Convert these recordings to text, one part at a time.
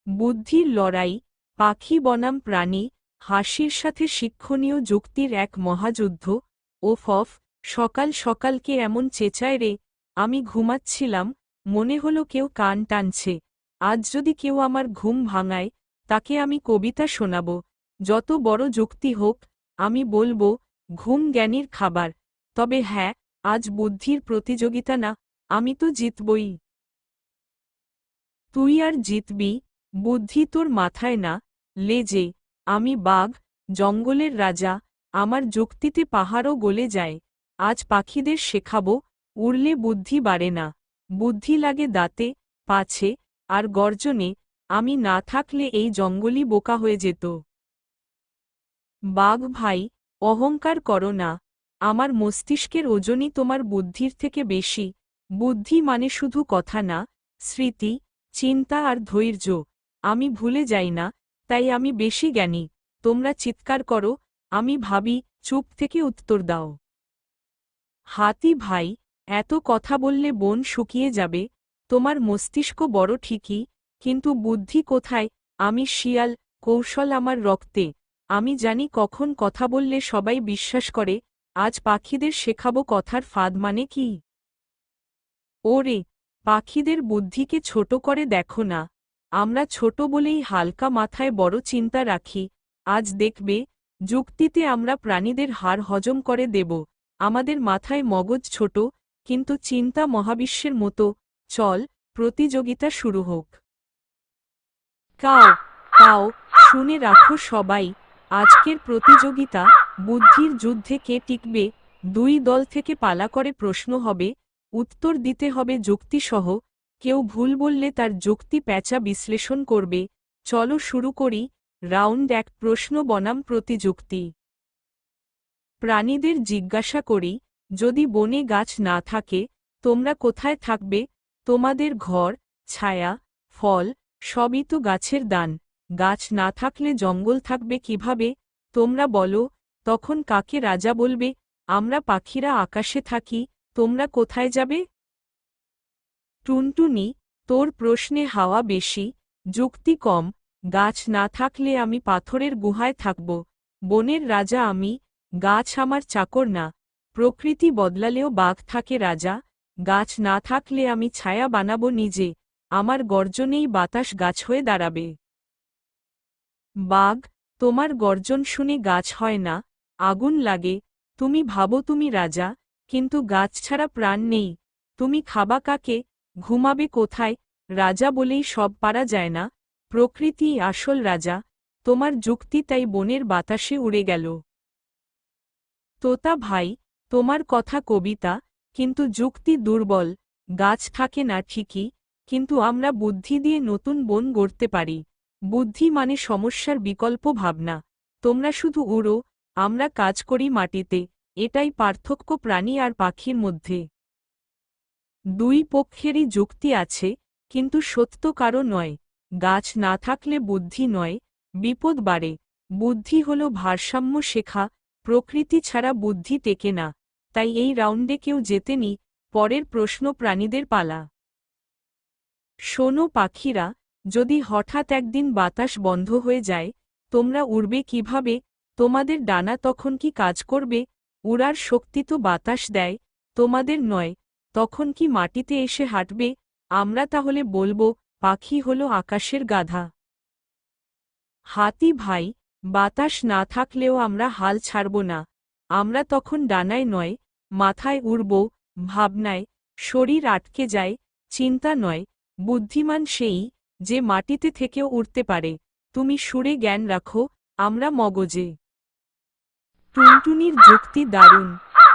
বুদ্ধির লড়াই, পাখি বনাম প্রাণী, হাসির সাথে শিক্ষণীয় যুক্তির এক মহাযুদ্ধ। ওফ, সকাল সকালকে এমন চেঁচায় রে। আমি ঘুমাচ্ছিলাম, মনে হলো কেউ কান টানছে। আজ যদি কেউ আমার ঘুম ভাঙায়, তাকে আমি কবিতা শোনাব। যত বড় যুক্তি হোক, আমি বলবো, ঘুম জ্ঞানীর খাবার। তবে হ্যাঁ, আজ বুদ্ধির প্রতিযোগিতা না, আমি তো জিতবই। তুই আর জিতবি, বুদ্ধি তোর মাথায় না, লেজে। আমি বাঘ, জঙ্গলের রাজা, আমার যুক্তিতে পাহাড়ও গলে যায়। আজ পাখিদের শেখাবো, উড়লে বুদ্ধি বাড়ে না। বুদ্ধি লাগে দাঁতে, পাছে, আর গর্জনে। আমি না থাকলে এই জঙ্গলই বোকা হয়ে যেত। বাঘ ভাই, অহংকার করো না। আমার মস্তিষ্কের ওজনই তোমার বুদ্ধির থেকে বেশি। বুদ্ধি মানে শুধু কথা না, স্মৃতি, চিন্তা আর ধৈর্য। আমি ভুলে যাই না, তাই আমি বেশি জ্ঞানী। তোমরা চিৎকার করো, আমি ভাবি, চুপ থেকে উত্তর দাও। হাতি ভাই, এত কথা বললে বন শুকিয়ে যাবে। তোমার মস্তিষ্ক বড় ঠিকই, কিন্তু বুদ্ধি কোথায়? আমি শিয়াল, কৌশল আমার রক্তে। আমি জানি কখন কথা বললে সবাই বিশ্বাস করে। আজ পাখিদের শেখাবো কথার ফাঁদ মানে কি। ওরে, পাখিদের বুদ্ধিকে ছোট করে দেখো না। আমরা ছোট বলেই হালকা মাথায় বড় চিন্তা রাখি। আজ দেখবে, যুক্তিতে আমরা প্রাণীদের হাড় হজম করে দেব। আমাদের মাথায় মগজ ছোট, কিন্তু চিন্তা মহাবিশ্বের মতো। চল, প্রতিযোগিতা শুরু হোক। কাও, কাও, শুনে রাখো সবাই। আজকের প্রতিযোগিতা, বুদ্ধির যুদ্ধে কে টিকবে। দুই দল থেকে পালা করে প্রশ্ন হবে, উত্তর দিতে হবে যুক্তিসহ। কেউ ভুল বললে তার যুক্তি প্যাঁচা বিশ্লেষণ করবে। চলো শুরু করি। রাউন্ড 1, প্রশ্ন বনাম প্রতিযুক্তি। প্রাণীদের জিজ্ঞাসা করি, যদি বনে গাছ না থাকে, তোমরা কোথায় থাকবে? তোমাদের ঘর, ছায়া, ফল, সবই তো গাছের দান। গাছ না থাকলে জঙ্গল থাকবে কিভাবে? তোমরা বলো। তখন কাকে রাজা বলবে? আমরা পাখিরা আকাশে থাকি, তোমরা কোথায় যাবে? টুনটুনি, তোর প্রশ্নে হাওয়া বেশি, যুক্তি কম। গাছ না থাকলে আমি পাথরের গুহায় থাকব। বনের রাজা আমি, গাছ আমার চাকর না। প্রকৃতি বদলালেও বাঘ থাকে রাজা। গাছ না থাকলে আমি ছায়া বানাবো নিজে। আমার গর্জনেই বাতাস গাছ হয়ে দাঁড়াবে। বাঘ, তোমার গর্জন শুনে গাছ হয় না, আগুন লাগে। তুমি ভাবো তুমি রাজা, কিন্তু গাছ ছাড়া প্রাণ নেই। তুমি খাবা কাকে? ঘুমাবে কোথায়? রাজা বলেই সব পারা যায় না। প্রকৃতিই আসল রাজা। তোমার যুক্তি তাই বনের বাতাসে উড়ে গেল। তোতা ভাই, তোমার কথা কবিতা, কিন্তু যুক্তি দুর্বল। গাছ থাকে না ঠিকই, কিন্তু আমরা বুদ্ধি দিয়ে নতুন বন গড়তে পারি। বুদ্ধি মানে সমস্যার বিকল্প ভাবনা। তোমরা শুধু উড়ো, আমরা কাজ করি মাটিতে। এটাই পার্থক্য প্রাণী আর পাখির মধ্যে। দুই পক্ষেরই যুক্তি আছে, কিন্তু সত্য কারো নয়। গাছ না থাকলে বুদ্ধি নয়, বিপদ বাড়ে। বুদ্ধি হল ভারসাম্য শেখা, প্রকৃতি ছাড়া বুদ্ধি টেকে না। তাই এই রাউন্ডে কেউ জেতেনি। পরের প্রশ্ন প্রাণীদের পালা। শোনো পাখিরা, যদি হঠাৎ একদিন বাতাস বন্ধ হয়ে যায়, তোমরা উড়বে কিভাবে? তোমাদের ডানা তখন কি কাজ করবে? উড়ার শক্তি তো বাতাস দেয়, তোমাদের নয়। তখন কি মাটিতে এসে হাঁটবে? আমরা তাহলে বলবো, পাখি হলো আকাশের গাধা। হাতি ভাই, বাতাস না থাকলেও আমরা হাল ছাড়ব না। আমরা তখন ডানায় নয়, মাথায় উড়ব, ভাবনায়। শরীর আটকে যায়, চিন্তা নয়। বুদ্ধিমান সেই, যে মাটিতে থেকেও উড়তে পারে। তুমি সুরে জ্ঞান রাখো, আমরা মগজে। টুনটুনির যুক্তি দারুণ,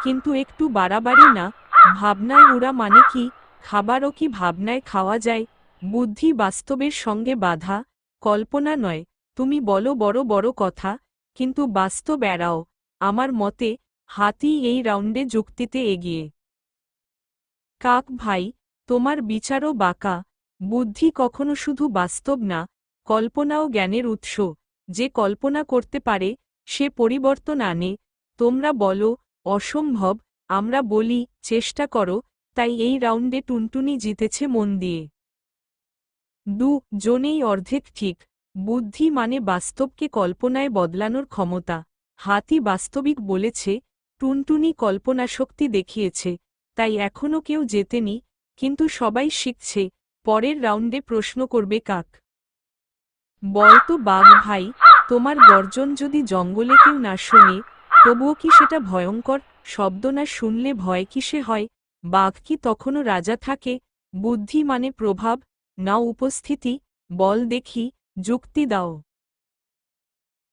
কিন্তু একটু বাড়াবাড়ি না? ভাবনায় উড়া মানে কি? খাবারও কি ভাবনায় খাওয়া যায়? বুদ্ধি বাস্তবের সঙ্গে বাধা, কল্পনা নয়। তুমি বলো বড় বড় কথা, কিন্তু বাস্তব এড়াও। আমার মতে, হাতি এই রাউন্ডে যুক্তিতে এগিয়ে। কাক ভাই, তোমার বিচারও বাঁকা। বুদ্ধি কখনো শুধু বাস্তব না, কল্পনাও জ্ঞানের উৎস। যে কল্পনা করতে পারে, সে পরিবর্তন আনে। তোমরা বলো, অসম্ভব। আমরা বলি, চেষ্টা করো। তাই এই রাউন্ডে টুনটুনি জিতেছে মন দিয়ে। জনেই অর্ধেক ঠিক। বুদ্ধি মানে বাস্তবকে কল্পনায় বদলানোর ক্ষমতা। হাতি বাস্তবিক বলেছে, টুনটুনি কল্পনাশক্তি দেখিয়েছে, তাই এখনও কেউ জেতেনি, কিন্তু সবাই শিখছে। পরের রাউন্ডে প্রশ্ন করবে কাক। বলতো বাঘ ভাই, তোমার গর্জন যদি জঙ্গলে কেউ না শোনে, তবুও কি সেটা ভয়ঙ্কর শব্দ? না শুনলে ভয় কিসে হয়? বাঘ কি তখনও রাজা থাকে? বুদ্ধি মানে প্রভাব, না উপস্থিতি? বল দেখি, যুক্তি দাও।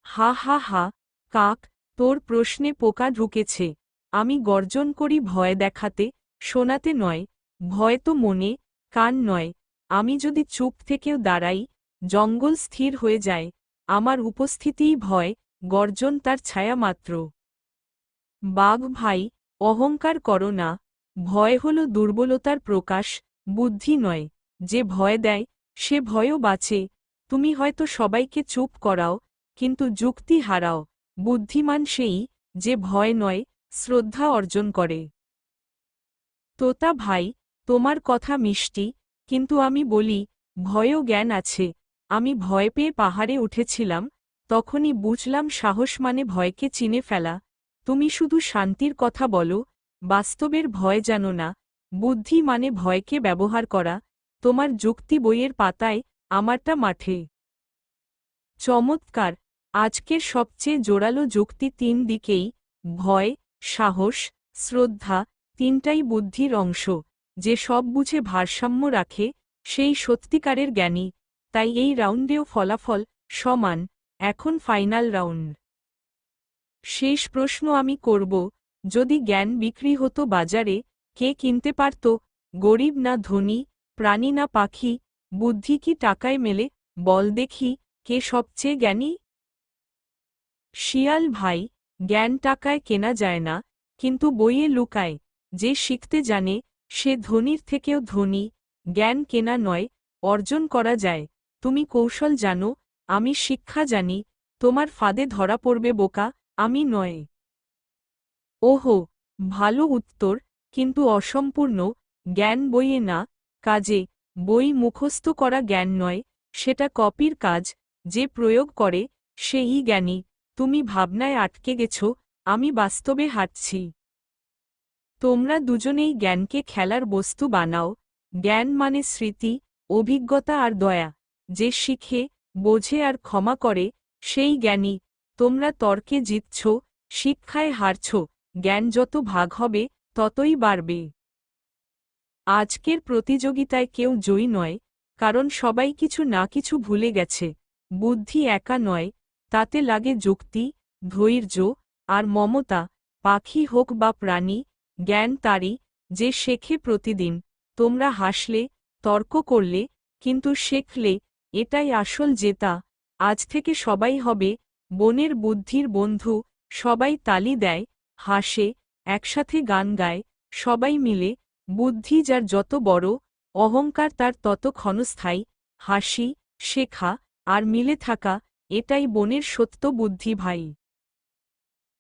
হা হা হা, কাক, তোর প্রশ্নে পোকা ঢুকেছে। আমি গর্জন করি ভয় দেখাতে, শোনাতে নয়। ভয় তো মনে, কান নয়। আমি যদি চুপ থেকেও দাঁড়াই, জঙ্গল স্থির হয়ে যায়। আমার উপস্থিতিই ভয়, গর্জন তার ছায়া মাত্র। বাঘ ভাই, অহংকার করো না। ভয় হল দুর্বলতার প্রকাশ, বুদ্ধি নয়। যে ভয় দেয়, সে ভয়ও বাঁচে। তুমি হয়তো সবাইকে চুপ করাও, কিন্তু যুক্তি হারাও। বুদ্ধিমান সেই, যে ভয় নয়, শ্রদ্ধা অর্জন করে। তোতা ভাই, তোমার কথা মিষ্টি, কিন্তু আমি বলি, ভয়ও জ্ঞান আছে। আমি ভয় পেয়ে পাহাড়ে উঠেছিলাম, তখনই বুঝলাম সাহস মানে ভয়কে চিনে ফেলা। তুমি শুধু শান্তির কথা বলো, বাস্তবের ভয় জানো না। বুদ্ধি মানে ভয়কে ব্যবহার করা। তোমার যুক্তি বইয়ের পাতায়, আমারটা মাঠে। চমৎকার। আজকের সবচেয়ে জোরালো যুক্তি তিন দিকেই, ভয়, সাহস, শ্রদ্ধা, তিনটাই বুদ্ধির অংশ। যে সব বুঝে ভারসাম্য রাখে, সেই সত্যিকারের জ্ঞানী। তাই এই রাউন্ডেও ফলাফল সমান। এখন ফাইনাল রাউন্ড। শেষ প্রশ্ন আমি করব, যদি জ্ঞান বিক্রি হতো বাজারে, কে কিনতে পারত? গরিব না ধনী, প্রাণী না পাখি? বুদ্ধি কি টাকায় মেলে? বল দেখি, কে সবচেয়ে জ্ঞানী? শিয়াল ভাই, জ্ঞান টাকায় কেনা যায় না, কিন্তু বইয়ে লুকায়। যে শিখতে জানে, সে ধনীর থেকেও ধনী। জ্ঞান কেনা নয়, অর্জন করা যায়। তুমি কৌশল জানো, আমি শিক্ষা জানি। তোমার ফাঁদে ধরা পড়বে বোকা, আমি নয়। ওহো, ভালো উত্তর, কিন্তু অসম্পূর্ণ। জ্ঞান বইয়ে না, কাজে। বই মুখস্থ করা জ্ঞান নয়, সেটা কপির কাজ। যে প্রয়োগ করে, সেই জ্ঞানী। তুমি ভাবনায় আটকে গেছ, আমি বাস্তবে হাঁটছি। তোমরা দুজনেই জ্ঞানকে খেলার বস্তু বানাও। জ্ঞান মানে স্মৃতি, অভিজ্ঞতা আর দয়া। যে শিখে, বোঝে আর ক্ষমা করে, সেই জ্ঞানী। তোমরা তর্কে জিতছ, শিক্ষায় হারছ। জ্ঞান যত ভাগ হবে, ততই বাড়বে। আজকের প্রতিযোগিতায় কেউ জয়ী নয়, কারণ সবাই কিছু না কিছু ভুলে গেছে। বুদ্ধি একা নয়, তাতে লাগে যুক্তি, ধৈর্য, আর মমতা। পাখি হোক বা প্রাণী, জ্ঞান তারই, যে শেখে প্রতিদিন। তোমরা হাসলে, তর্ক করলে, কিন্তু শেখলে, এটাই আসল জেতা। আজ থেকে সবাই হবে বনের বুদ্ধির বন্ধু। সবাই তালি দেয়, হাসে, একসাথে গান গায়, সবাই মিলে। বুদ্ধি যার যত বড়, অহংকার তার তত ক্ষণস্থায়ী। হাসি, শেখা, আর মিলে থাকা, এটাই বনের সত্য বুদ্ধি ভাই।